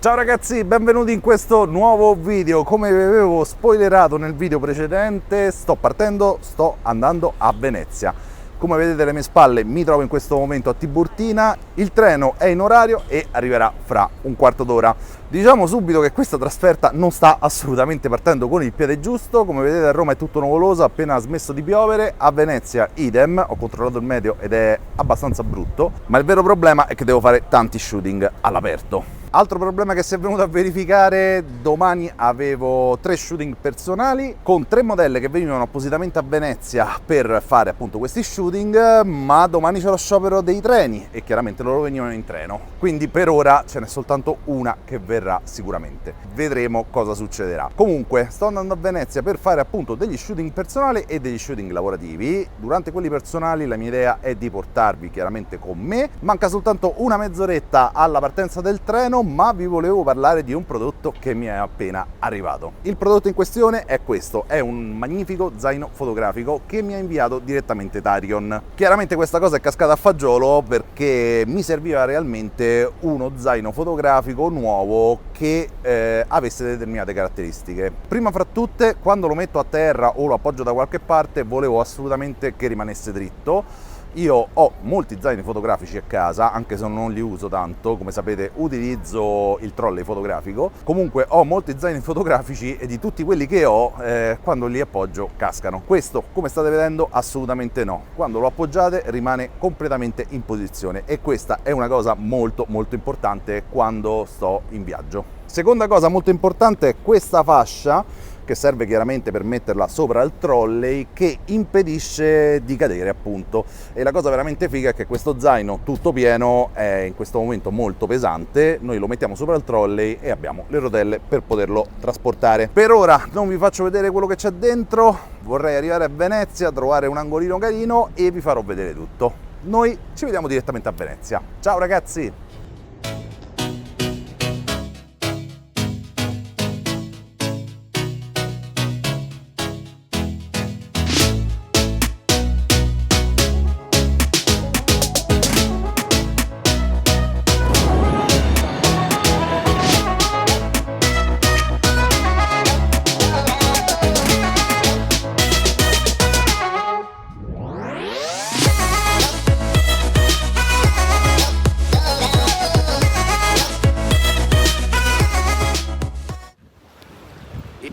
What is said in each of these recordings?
Ciao ragazzi, benvenuti in questo nuovo video. Come vi avevo spoilerato nel video precedente, sto andando a Venezia. Come vedete alle mie spalle mi trovo in questo momento a Tiburtina, il treno è in orario e arriverà fra un quarto d'ora. Diciamo subito che questa trasferta non sta assolutamente partendo con il piede giusto. Come vedete a Roma è tutto nuvoloso, appena ha smesso di piovere, a Venezia idem, ho controllato il meteo ed è abbastanza brutto, ma il vero problema è che devo fare tanti shooting all'aperto. Altro problema che si è venuto a verificare: domani avevo 3 shooting personali con 3 modelle che venivano appositamente a Venezia per fare appunto questi shooting, ma domani c'è lo sciopero dei treni e chiaramente loro venivano in treno, quindi per ora ce n'è soltanto una che verrà sicuramente. Vedremo cosa succederà. Comunque sto andando a Venezia per fare appunto degli shooting personali e degli shooting lavorativi. Durante quelli personali la mia idea è di portarvi chiaramente con me. Manca soltanto una mezz'oretta alla partenza del treno, ma vi volevo parlare di un prodotto che mi è appena arrivato. Il prodotto in questione è questo, è un magnifico zaino fotografico che mi ha inviato direttamente Tarion. Chiaramente questa cosa è cascata a fagiolo perché mi serviva realmente uno zaino fotografico nuovo che avesse determinate caratteristiche. Prima fra tutte, quando lo metto a terra o lo appoggio da qualche parte, volevo assolutamente che rimanesse dritto. Io ho molti zaini fotografici a casa, anche se non li uso tanto, come sapete utilizzo il trolley fotografico. Comunque ho molti zaini fotografici e di tutti quelli che ho, quando li appoggio cascano. Questo, come state vedendo, assolutamente no. Quando lo appoggiate rimane completamente in posizione e questa è una cosa molto importante quando sto in viaggio. Seconda cosa molto importante è questa fascia, che serve chiaramente per metterla sopra il trolley, che impedisce di cadere appunto. E la cosa veramente figa è che questo zaino tutto pieno è in questo momento molto pesante, noi lo mettiamo sopra il trolley e abbiamo le rotelle per poterlo trasportare. Per ora non vi faccio vedere quello che c'è dentro, vorrei arrivare a Venezia, trovare un angolino carino e vi farò vedere tutto. Noi ci vediamo direttamente a Venezia. Ciao ragazzi!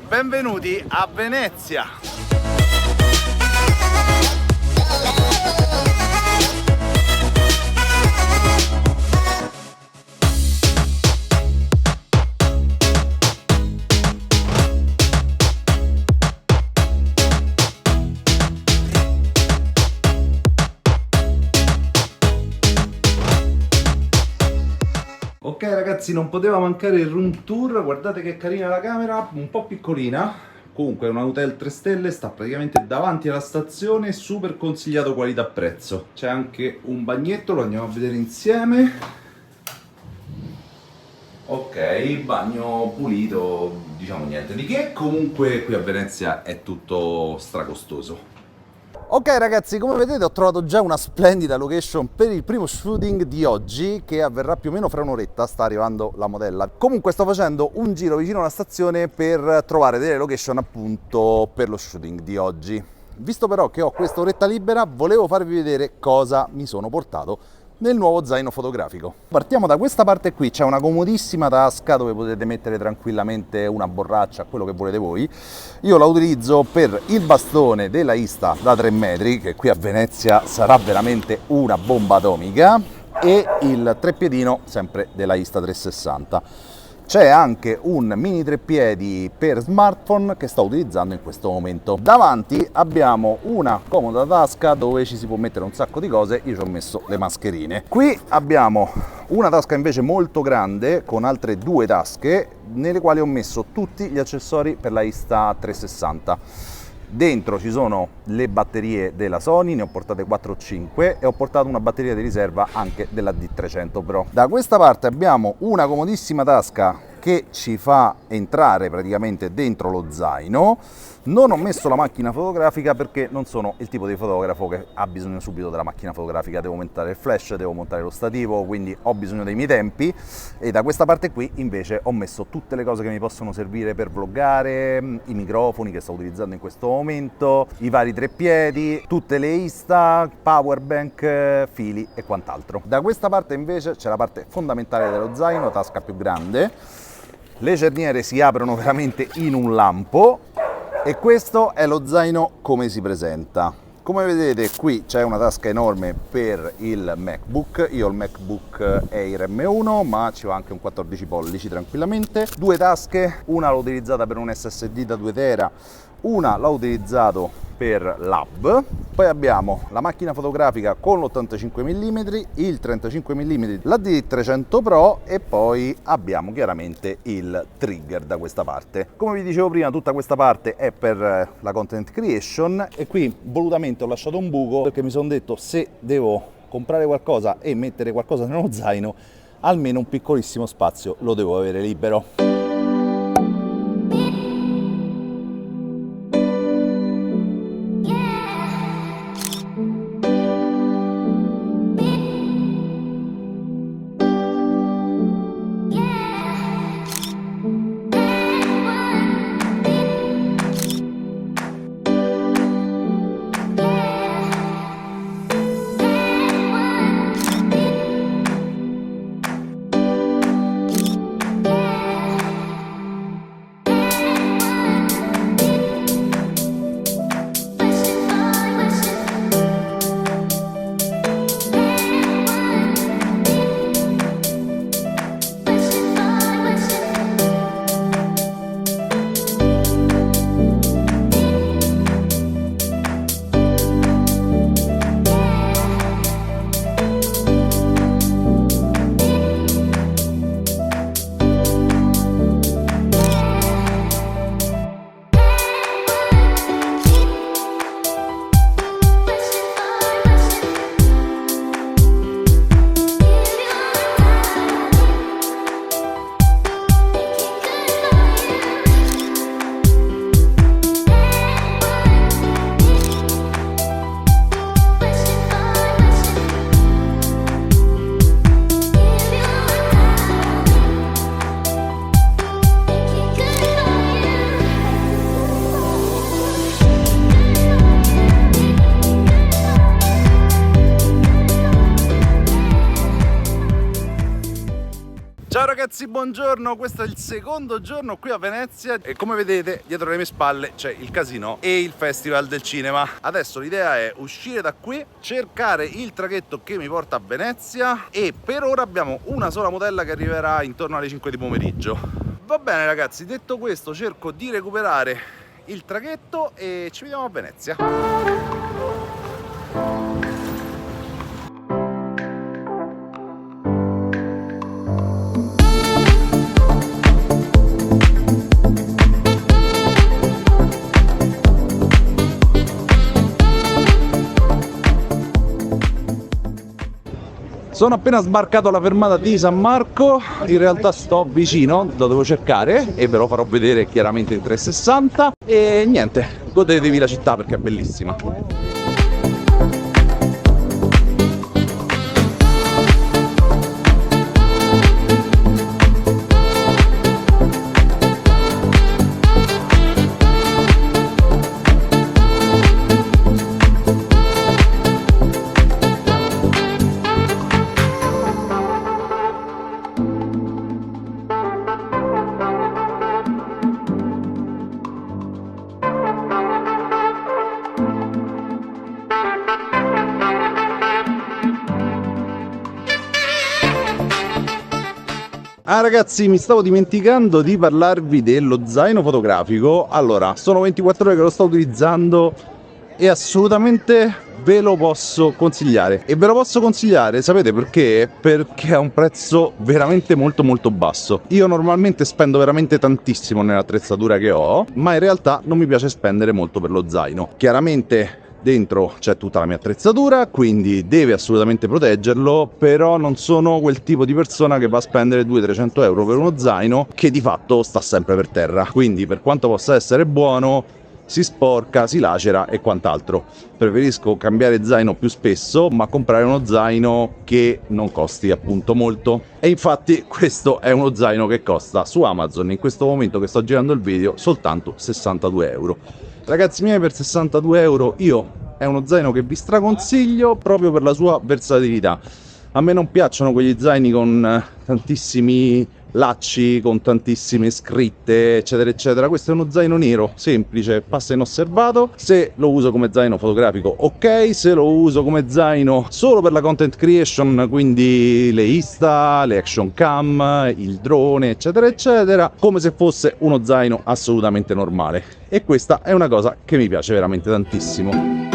Benvenuti a Venezia! Ok ragazzi, non poteva mancare il room tour, guardate che carina la camera, un po' piccolina, comunque è un hotel 3 stelle, sta praticamente davanti alla stazione, super consigliato qualità-prezzo. C'è anche un bagnetto, lo andiamo a vedere insieme. Ok, bagno pulito, diciamo niente di che, comunque qui a Venezia è tutto stracostoso. Ok ragazzi, come vedete ho trovato già una splendida location per il primo shooting di oggi, che avverrà più o meno fra un'oretta, sta arrivando la modella. Comunque sto facendo un giro vicino alla stazione per trovare delle location appunto per lo shooting di oggi. Visto però che ho questa oretta libera, volevo farvi vedere cosa mi sono portato nel nuovo zaino fotografico. Partiamo da questa parte qui, c'è una comodissima tasca dove potete mettere tranquillamente una borraccia, quello che volete voi. Io la utilizzo per il bastone della Insta da 3 metri, che qui a Venezia sarà veramente una bomba atomica, e il treppiedino sempre della Insta 360. C'è anche un mini treppiedi per smartphone che sto utilizzando in questo momento. Davanti abbiamo una comoda tasca dove ci si può mettere un sacco di cose, io ci ho messo le mascherine. Qui abbiamo una tasca invece molto grande con altre 2 tasche nelle quali ho messo tutti gli accessori per la Insta 360. Dentro ci sono le batterie della Sony, ne ho portate 4 o 5 e ho portato una batteria di riserva anche della D300 Pro. Da questa parte abbiamo una comodissima tasca che ci fa entrare praticamente dentro lo zaino. Non ho messo la macchina fotografica perché non sono il tipo di fotografo che ha bisogno subito della macchina fotografica, devo montare il flash, devo montare lo stativo, quindi ho bisogno dei miei tempi. E da questa parte qui invece ho messo tutte le cose che mi possono servire per vloggare, i microfoni che sto utilizzando in questo momento, i vari treppiedi, tutte le Insta, powerbank, fili e quant'altro. Da questa parte invece c'è la parte fondamentale dello zaino, tasca più grande. Le cerniere si aprono veramente in un lampo. E questo è lo zaino come si presenta. Come vedete qui c'è una tasca enorme per il MacBook, io ho il MacBook Air M1 ma ci va anche un 14 pollici tranquillamente. Due tasche, una l'ho utilizzata per un SSD da 2 tera, una l'ho utilizzato per l'hub. Poi abbiamo la macchina fotografica con l'85 mm, il 35 mm, la D300 Pro e poi abbiamo chiaramente il trigger da questa parte. Come vi dicevo prima, tutta questa parte è per la content creation e qui volutamente ho lasciato un buco perché mi sono detto, se devo comprare qualcosa e mettere qualcosa nello zaino, almeno un piccolissimo spazio lo devo avere libero. Ciao ragazzi, buongiorno, questo è il secondo giorno qui a Venezia e come vedete dietro le mie spalle c'è il casino e il festival del cinema. Adesso l'idea è uscire da qui, cercare il traghetto che mi porta a Venezia e per ora abbiamo una sola modella che arriverà intorno alle 5 di pomeriggio. Va bene ragazzi, detto questo cerco di recuperare il traghetto e ci vediamo a Venezia. Sono appena sbarcato alla fermata di San Marco, in realtà sto vicino, lo devo cercare e ve lo farò vedere chiaramente in 360 e niente, godetevi la città perché è bellissima. Ah ragazzi, mi stavo dimenticando di parlarvi dello zaino fotografico. Allora, sono 24 ore che lo sto utilizzando e assolutamente ve lo posso consigliare. E ve lo posso consigliare, sapete perché? Perché ha un prezzo veramente molto basso. Io normalmente spendo veramente tantissimo nell'attrezzatura che ho, ma in realtà non mi piace spendere molto per lo zaino. Chiaramente dentro c'è tutta la mia attrezzatura, quindi deve assolutamente proteggerlo, però non sono quel tipo di persona che va a spendere 200-300 euro per uno zaino che di fatto sta sempre per terra, quindi per quanto possa essere buono si sporca, si lacera e quant'altro. Preferisco cambiare zaino più spesso, ma comprare uno zaino che non costi appunto molto. E infatti questo è uno zaino che costa su Amazon, in questo momento che sto girando il video, soltanto 62 euro. Ragazzi miei, per 62 euro è uno zaino che vi straconsiglio proprio per la sua versatilità. A me non piacciono quegli zaini con tantissimi lacci, con tantissime scritte, eccetera eccetera. Questo è uno zaino nero, semplice, passa inosservato. Se lo uso come zaino fotografico, ok. Se lo uso come zaino solo per la content creation, quindi le Insta, le action cam, il drone, eccetera eccetera, come se fosse uno zaino assolutamente normale. E questa è una cosa che mi piace veramente tantissimo.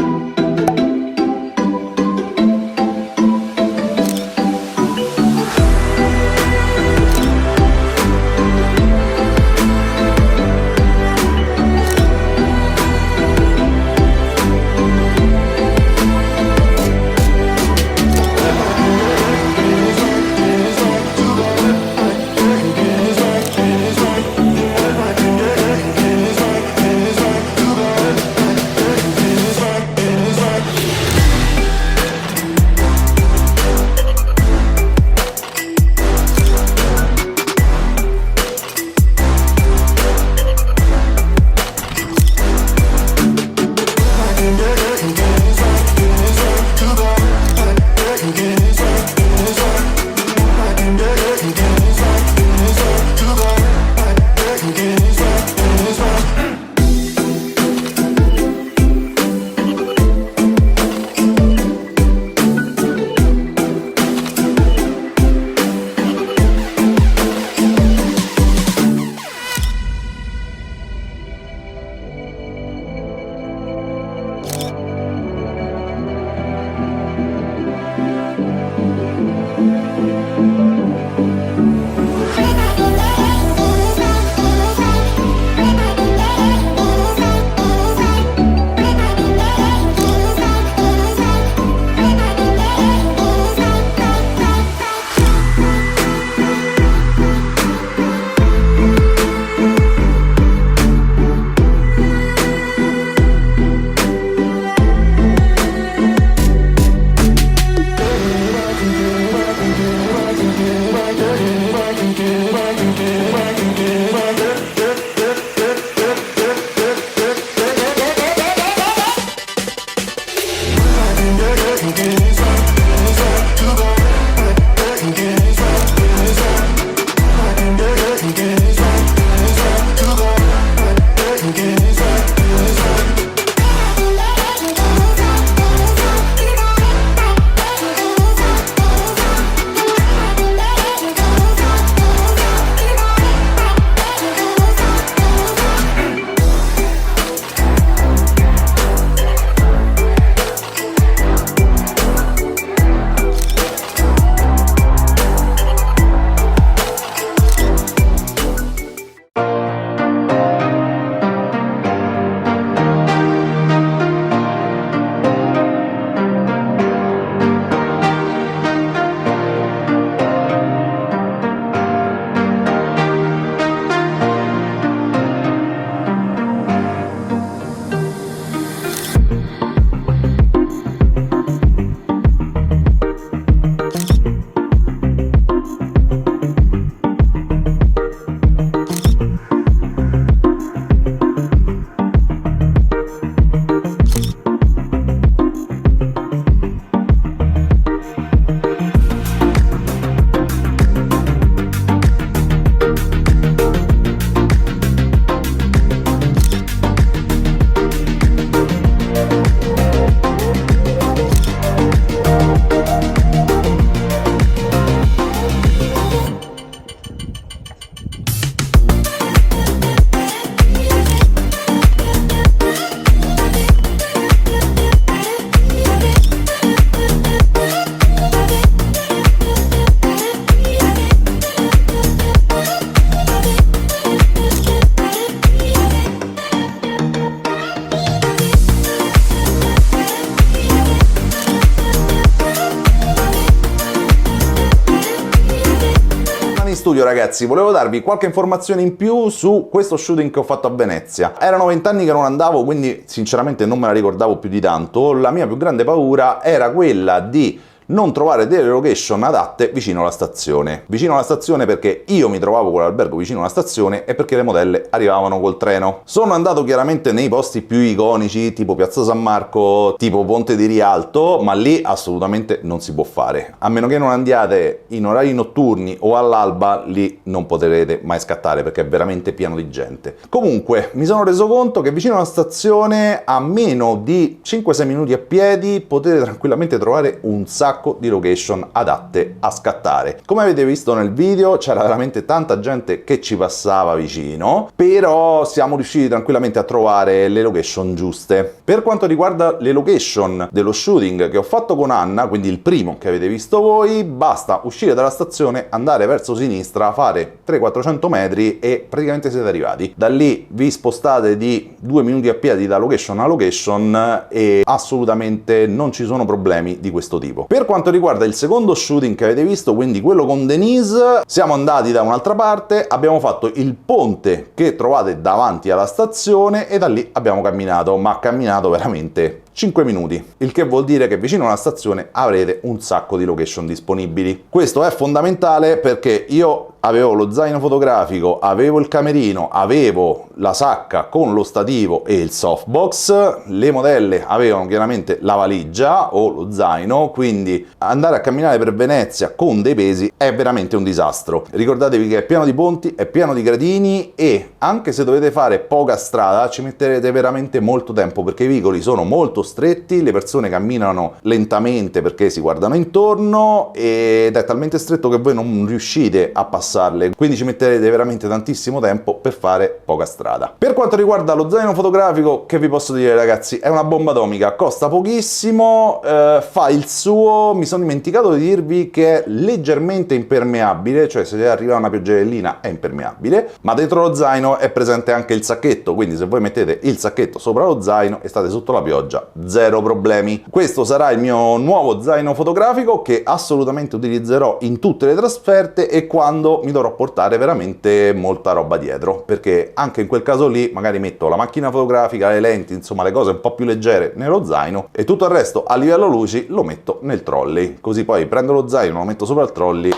video ragazzi, volevo darvi qualche informazione in più su questo shooting che ho fatto a Venezia. Erano 20 anni che non andavo, quindi sinceramente non me la ricordavo più di tanto. La mia più grande paura era quella di non trovare delle location adatte vicino alla stazione. Vicino alla stazione perché io mi trovavo con l'albergo vicino alla stazione e perché le modelle arrivavano col treno. Sono andato chiaramente nei posti più iconici, tipo Piazza San Marco, tipo Ponte di Rialto, ma lì assolutamente non si può fare. A meno che non andiate in orari notturni o all'alba, lì non potrete mai scattare perché è veramente pieno di gente. Comunque, mi sono reso conto che vicino alla stazione, a meno di 5-6 minuti a piedi, potete tranquillamente trovare un sacco di location adatte a scattare. Come avete visto nel video c'era veramente tanta gente che ci passava vicino, però siamo riusciti tranquillamente a trovare le location giuste. Per quanto riguarda le location dello shooting che ho fatto con Anna, quindi il primo che avete visto voi, basta uscire dalla stazione, andare verso sinistra, fare 300-400 metri e praticamente siete arrivati. Da lì vi spostate di 2 minuti a piedi da location a location e assolutamente non ci sono problemi di questo tipo. Per quanto riguarda il secondo shooting che avete visto, quindi quello con Denise, siamo andati da un'altra parte, abbiamo fatto il ponte che trovate davanti alla stazione e da lì abbiamo camminato, ma camminato veramente 5 minuti, il che vuol dire che vicino alla stazione avrete un sacco di location disponibili. Questo è fondamentale perché io avevo lo zaino fotografico, avevo il camerino, avevo la sacca con lo stativo e il softbox, le modelle avevano chiaramente la valigia o lo zaino, quindi andare a camminare per Venezia con dei pesi è veramente un disastro. Ricordatevi che è pieno di ponti, è pieno di gradini e anche se dovete fare poca strada ci metterete veramente molto tempo perché i vicoli sono molto stretti, le persone camminano lentamente perché si guardano intorno ed è talmente stretto che voi non riuscite a passarle, quindi ci metterete veramente tantissimo tempo per fare poca strada. Per quanto riguarda lo zaino fotografico, che vi posso dire ragazzi, è una bomba atomica, costa pochissimo, fa il suo. Mi sono dimenticato di dirvi che è leggermente impermeabile, cioè se arriva una pioggerellina è impermeabile, ma dentro lo zaino è presente anche il sacchetto, quindi se voi mettete il sacchetto sopra lo zaino e state sotto la pioggia, zero problemi. Questo sarà il mio nuovo zaino fotografico che assolutamente utilizzerò in tutte le trasferte e quando mi dovrò portare veramente molta roba dietro, perché anche in quel caso lì magari metto la macchina fotografica, le lenti, insomma le cose un po' più leggere nello zaino e tutto il resto a livello luci lo metto nel trolley, così poi prendo lo zaino, lo metto sopra il trolley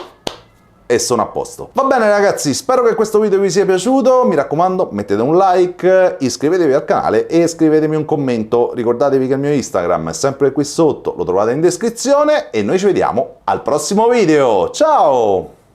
e sono a posto. Va bene ragazzi, spero che questo video vi sia piaciuto, mi raccomando mettete un like, iscrivetevi al canale e scrivetemi un commento. Ricordatevi che il mio Instagram è sempre qui sotto, lo trovate in descrizione e noi ci vediamo al prossimo video. Ciao!